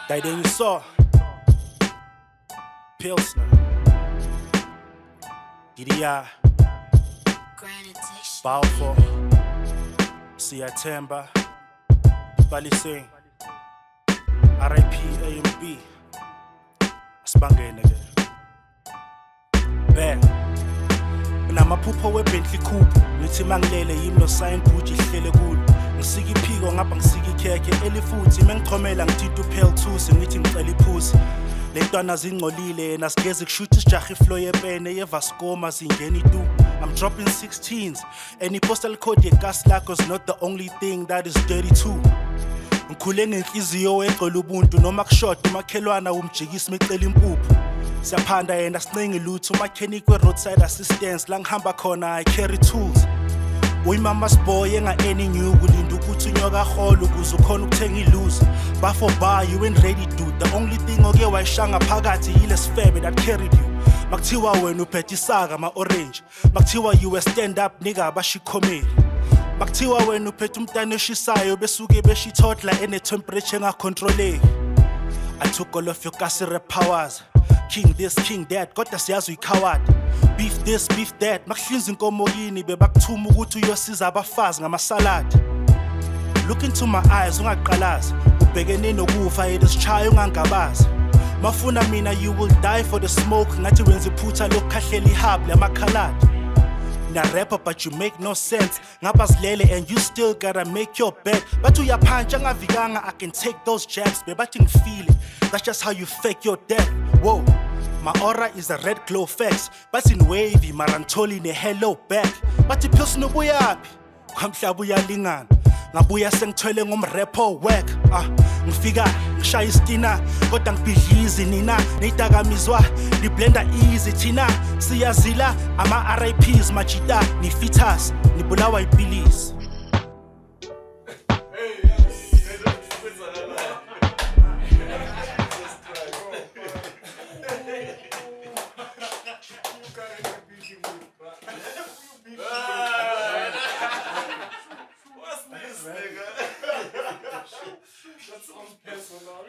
Then you saw Pilsner, DDI, Balfour, Siyathemba, Balising, RIP AMB, Asibangene ke. Bang. Namaphupho weBentley Coupe, ngithi mangilele yimi no sign Gucci ihlele kulo. Ngisika iphiko ngapha ngisika ikhekhe elifuthi mengichomela ngithinta uphel thusi ngithi ngicela iphusi. Lentwana zingcolile yena sigeze kushuthi isijaha iflow yepene yeVascoma zingeni tu. I'm dropping 16s and i-postal code yegas lakho is not the only thing that is dirty too. Ngikhule ngenhliziyo egcwele ubuntu noma kushoda umakhelwana umjikisi mecela impuphu. Siyaphanda yena sincenga lutho umakhenik we-roadside assistance la ngihamba khona I carry tools. Uyimama's boy enga-earning you kulinda ukuthi unyoka hole ukuze ukhona ukuthenga iluze. Bafo bar you ain't ready dude. The only thing oke wayishanga phakathi yile sifebe that carried you. Makuthiwa wena uphethe isaka ma-orange. Makuthiwa you a stand up nigga abashikhomeli. Makuthiwa wena uphethe umntana eshisayo besuke beshithodla ene-temperature engacontroleki. I took all of your kasi rap powers. King this, king that, kodwa siyazi uyikhawad. Beef this, beef that, makuhlinza inkomo yini bebakuthuma ukuthi uyosiza abafazi ngamasalad. Look into my eyes ungaqalazi, ubhekene nokufa edisishaya ungangabazi. Mafuna mina you will die for the smoke, ngathi wenza iphutha lokukhahlela ihub lamakhalad. Na rapper but you make no sense, ngabazilele and you still gotta make your bed. But uyaphanja ngavikanga I can take those jabs, bebathi ngifeel it. That's just how you fake your death. Whoa, my aura is a red glow facts, but in wavy marantoli ne hello back. But ipills no buyaphi, kwamhlaba uyalingana. Ngabuya sengithwele ngomrepo whack. Ngifika ngishaya istina kodwa ngibhidlizi nina ney'dakamizwa niblenda easy thina siyazila ama-RIPs majita ni-fetus nibulawa ipilisi. That's on personal.